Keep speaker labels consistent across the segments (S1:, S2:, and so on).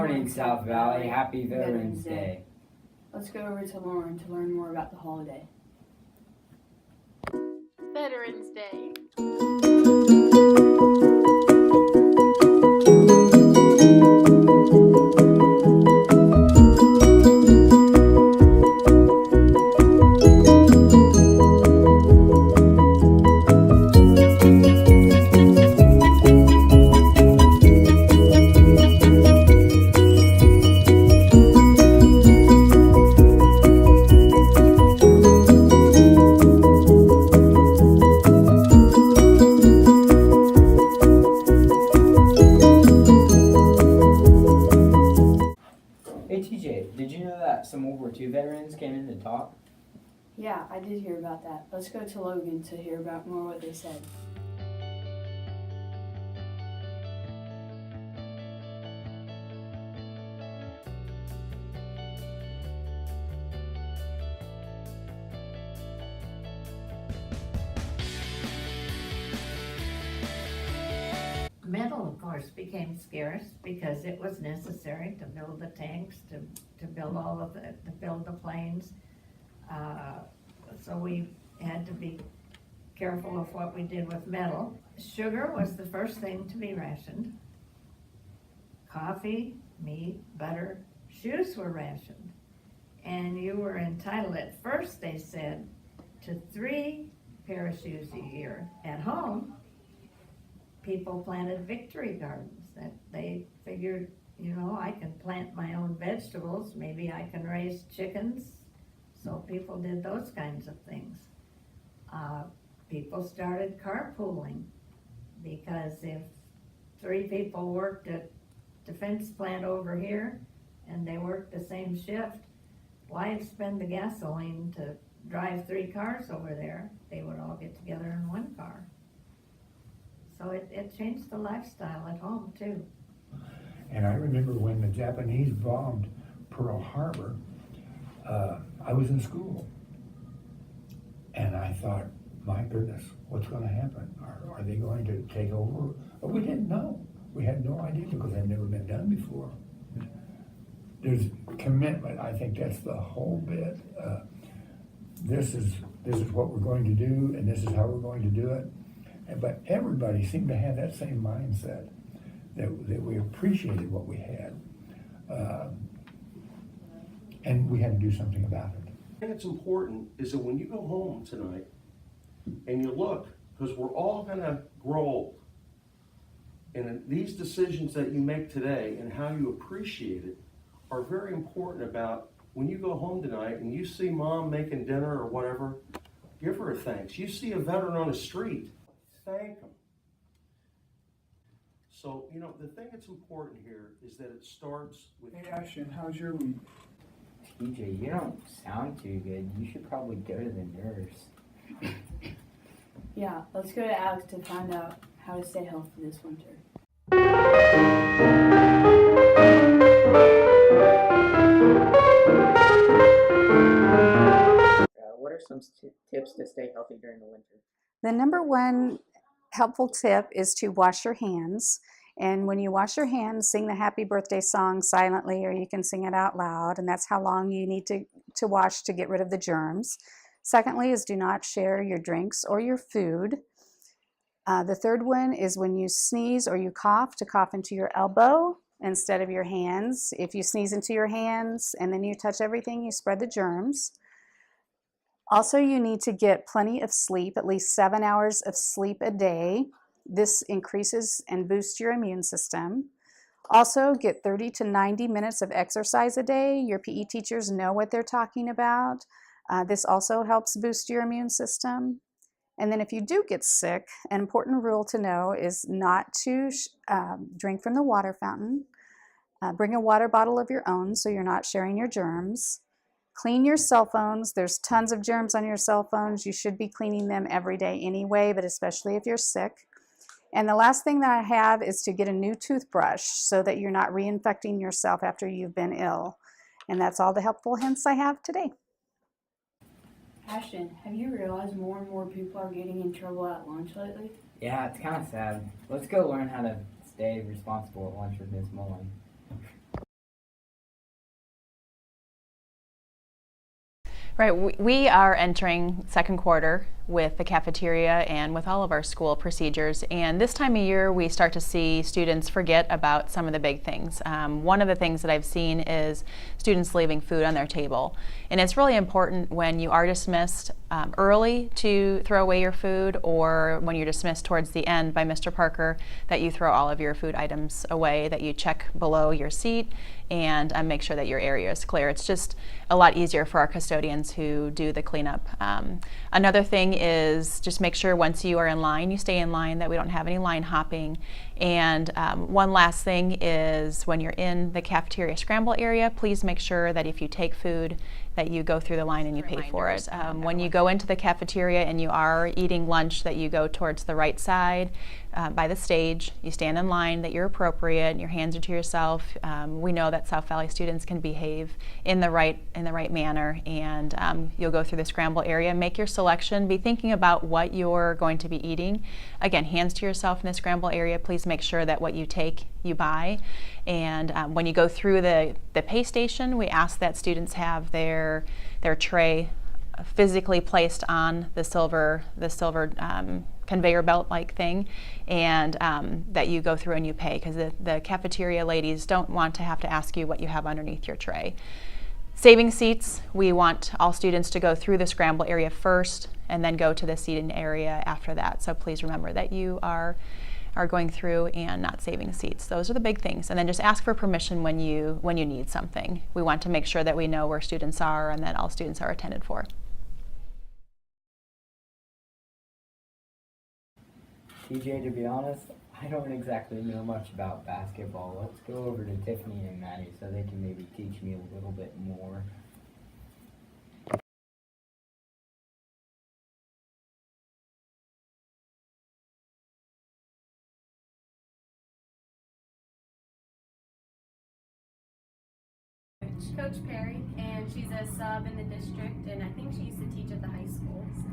S1: morning, South Valley. Happy Veterans Day.
S2: Let's go over to Lauren to learn more about the holiday.
S3: Veterans Day.
S1: Hey TJ, did you know that some World War II veterans came in to talk?
S2: Yeah, I did hear about that. Let's go to Logan to hear about more what they said.
S4: Metal, of course, became scarce because it was necessary to build the tanks, to build all of the, to build the planes. So we had to be careful of what we did with metal. Sugar was the first thing to be rationed. Coffee, meat, butter, shoes were rationed. And you were entitled, at first they said, to 3 pair of shoes a year. At home, people planted victory gardens, that they figured, you know, I can plant my own vegetables, maybe I can raise chickens. So people did those kinds of things. People started carpooling, because if 3 people worked at defense plant over here and they worked the same shift, why spend the gasoline to drive 3 cars over there? They would all get together in 1 car. So it changed the lifestyle at home too.
S5: And I remember when the Japanese bombed Pearl Harbor, I was in school. And I thought, my goodness, what's going to happen? Are they going to take over? But we didn't know. We had no idea because it had never been done before. There's commitment. I think that's the whole bit. This is what we're going to do, and this is how we're going to do it. But everybody seemed to have that same mindset, that we appreciated what we had, and we had to do something about it.
S6: I think it's important is that when you go home tonight and you look, because we're all gonna grow old, and these decisions that you make today and how you appreciate it are very important. About when you go home tonight and you see mom making dinner or whatever, give her a thanks. You see a veteran on the street, thank them. So, you know, the thing that's important here is that it starts with.
S7: Hey Ashton, how's your week?
S1: TJ, you don't sound too good. You should probably go to the nurse.
S2: Yeah, let's go to Alex to find out how to stay healthy this winter.
S8: What are some tips to stay healthy during the winter?
S9: The number one helpful tip is to wash your hands. And when you wash your hands, sing the happy birthday song silently, or you can sing it out loud. And that's how long you need to wash to get rid of the germs. Secondly is do not share your drinks or your food. The third one is when you sneeze or you cough, to cough into your elbow instead of your hands. If you sneeze into your hands and then you touch everything, you spread the germs. Also, you need to get plenty of sleep, at least 7 hours of sleep a day. This increases and boosts your immune system. Also, get 30 to 90 minutes of exercise a day. Your PE teachers know what they're talking about. This also helps boost your immune system. And then if you do get sick, an important rule to know is not to drink from the water fountain. Bring a water bottle of your own so you're not sharing your germs. Clean your cell phones. There's tons of germs on your cell phones. You should be cleaning them every day anyway, but especially if you're sick. And the last thing that I have is to get a new toothbrush so that you're not reinfecting yourself after you've been ill. And that's all the helpful hints I have today.
S2: Ashton, have you realized more and more people are getting in trouble at lunch lately?
S1: Yeah, it's kind of sad. Let's go learn how to stay responsible at lunch with Ms. Mullen.
S7: Right, we are entering second quarter with the cafeteria and with all of our school procedures, and this time of year we start to see students forget about some of the big things. One of the things that I've seen is students leaving food on their table, and it's really important when you are dismissed early to throw away your food, or when you're dismissed towards the end by Mr. Parker, that you throw all of your food items away, that you check below your seat and make sure that your area is clear. It's just a lot easier for our custodians who do the cleanup. Another thing is just make sure once you are in line, you stay in line, that we don't have any line hopping. And one last thing is when you're in the cafeteria scramble area, please make sure that if you take food, that you go through the line and you pay for it. When you go into the cafeteria and you are eating lunch, that you go towards the right side by the stage. You stand in line, that you're appropriate, your hands are to yourself. We know that South Valley students can behave in the right manner, and you'll go through the scramble area, make your selection, be thinking about what you're going to be eating. Again, hands to yourself in the scramble area. Please make sure that what you take, you buy. And when you go through the pay station, we ask that students have their tray physically placed on the silver conveyor belt like thing, and that you go through and you pay, because the cafeteria ladies don't want to have to ask you what you have underneath your tray. Saving seats, we want all students to go through the scramble area first and then go to the seating area after that. So please remember that you are going through and not saving seats. Those are the big things. And then just ask for permission when you need something. We want to make sure that we know where students are and that all students are attended for.
S1: TJ, to be honest, I don't exactly know much about basketball. Let's go over to Tiffany and Maddie so they can maybe teach me a little bit more.
S10: Coach Perry, and she's a sub in the district, and I think she used to teach at the high school. So.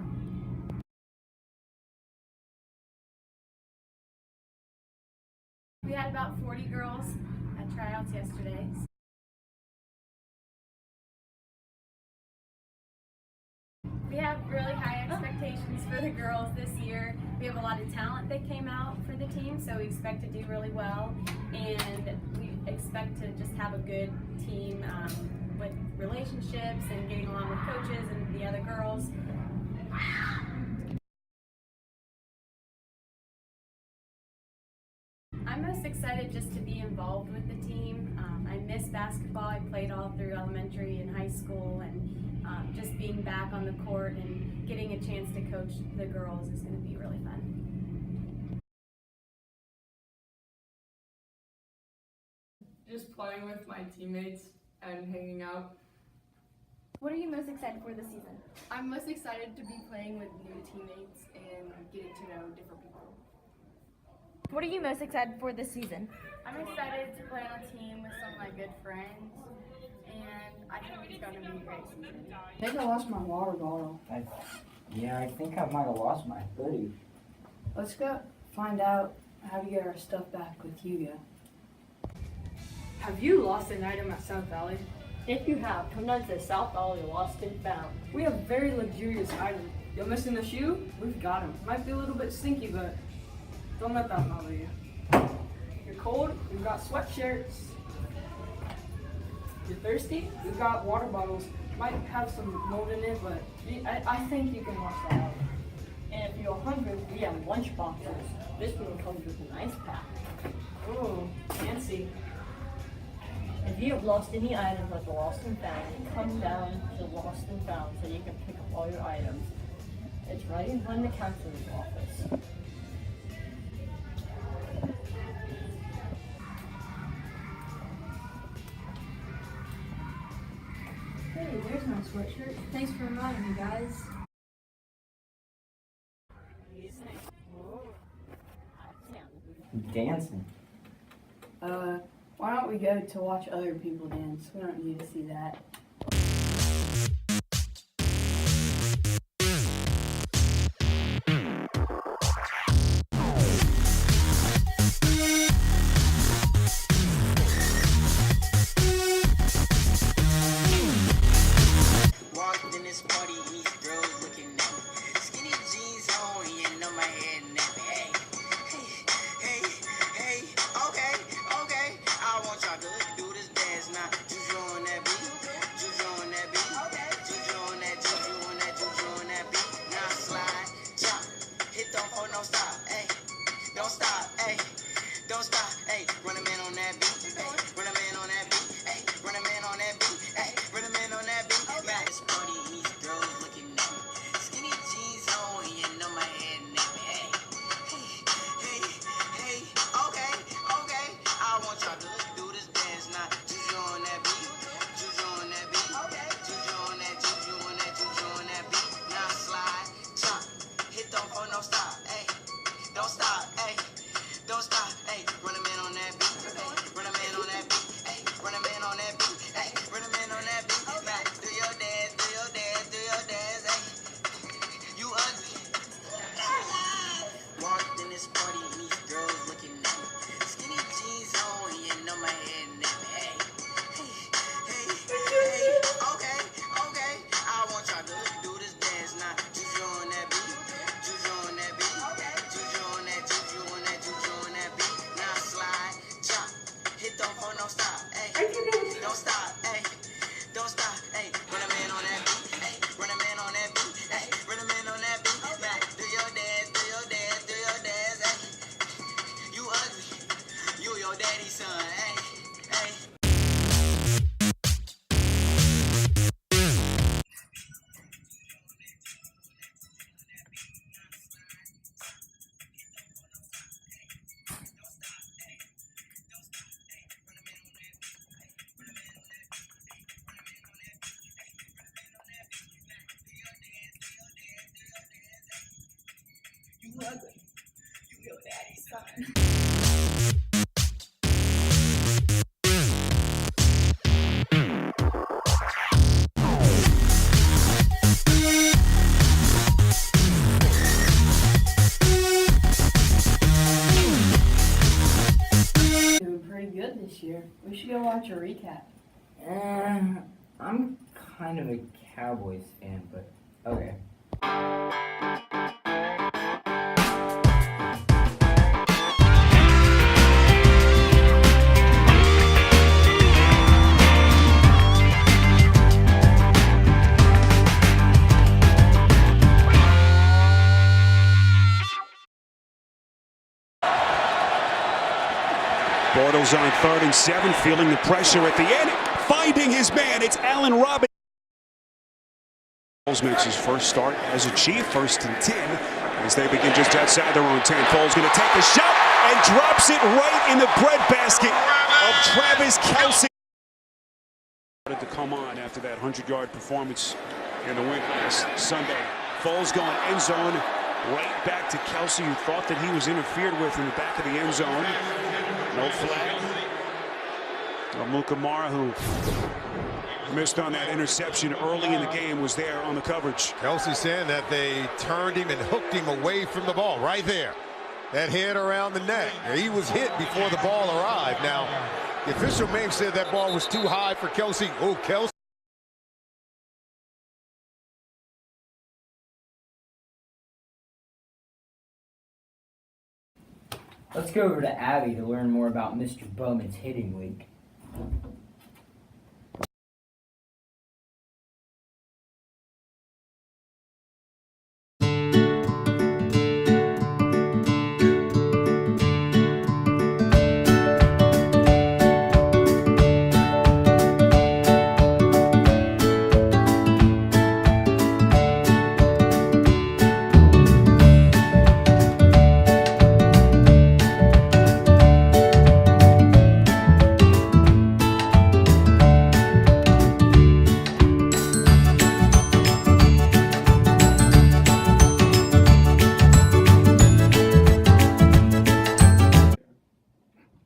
S10: We had about 40 girls at tryouts yesterday. We have really high expectations for the girls this year. We have a lot of talent that came out for the team, so we expect to do really well, and we expect to just have a good team with relationships and getting along with coaches and the other girls. I'm most excited just to be involved with the team. I miss basketball. I played all through elementary and high school, and just being back on the court and getting a chance to coach the girls is going to be really fun.
S11: Just playing with my teammates and hanging out.
S10: What are you most excited for this season?
S11: I'm most excited to be playing with new teammates and getting to know different people.
S10: What are you most excited for this season?
S11: I'm excited to play on a team with some of my good friends, and I think it's going to be a great season.
S2: I think I lost my water bottle.
S1: I think I might have lost my hoodie.
S2: Let's go find out how to get our stuff back with Hugo.
S11: Have you lost an item at South Valley?
S12: If you have, come down to South Valley Lost and Found.
S11: We have very luxurious items. You're missing a shoe? We've got them. Might be a little bit stinky, but don't let that bother you. You're cold? We've got sweatshirts. You're thirsty? We've got water bottles. Might have some mold in it, but I think you can wash that out.
S12: And if you're hungry, we have lunch boxes. This one comes with an ice pack.
S11: Ooh, fancy.
S12: If you have lost any items at the Lost and Found, come down to Lost and Found so you can pick up all your items. It's right in front of the counselor's office.
S10: Hey, there's my sweatshirt. Thanks for reminding me, guys.
S1: Dancing.
S2: Why don't we go to watch other people dance? We don't need to see that.
S13: Walked in this I want y'all to do this dance now. Juju on that beat. Juju on that beat. Juju on that, juju on that, juju on that beat. Now slide, chop, hit the hoe, don't stop, ayy. Don't stop, ayy. Don't stop, ayy. Run a man on that beat. Run a man on that beat. Ayy. Run a man on that beat. Ayy. Run a man on that beat. Back this party and these girls looking at me. Skinny jeans on, you know my head nappy. Hey, hey, okay, okay. I want y'all to do this dance now. Juju on that beat. Juju on that beat. Juju on that, juju on that, juju on that beat. Now slide, chop, hit the hoe, no stop, ayy. Don't stop, ayy. Don't stop, ayy. Run a man on that beat. Run a man on that beat. Ayy. Run a man on that beat. Ayy. Run a man on that beat. Now do your dance, do your dance, do your dance, ayy. You ugly. Walked in this party and these girls looking at me. Skinny jeans on, you know my head nappy. Hey, hey, hey, okay, okay. I want y'all to do this dance now. Juju on that beat. Juju on that beat. Juju on that, juju on that, juju on that beat. Now slide, chop, hit the hoe, no stop, ayy. Don't stop, ayy. Don't stop, ayy. Run a man on that beat, ayy. Run a man on that beat, ayy. Run a man on that beat. Now do your dance, do your dance, do your dance, ayy. You ugly, you your daddy's son, ayy, ayy. You ugly, you your daddy's son.
S2: Doing pretty good this year. We should go watch a recap.
S1: I'm kind of a Cowboys fan, but okay.
S14: Bortles on 3rd and 7, feeling the pressure at the end, finding his man. It's Allen Robinson. Foles makes his first start as a Chief, 1st and 10, as they begin just outside their own 10. Foles going to take the shot and drops it right in the breadbasket of Travis Kelce. To come on after that 100-yard performance in the win last Sunday. Foles going end zone, right back to Kelce, who thought that he was interfered with in the back of the end zone. No flag. Mukamara, who missed on that interception early in the game, was there on the coverage.
S15: Kelce saying that they turned him and hooked him away from the ball right there. That hit around the neck. He was hit before the ball arrived. Now, the official may have said that ball was too high for Kelce. Oh, Kelce.
S1: Let's go over to Abby to learn more about Mr. Bowman's hitting week.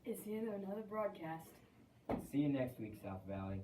S2: It's the end of another broadcast.
S1: See you next week, South Valley.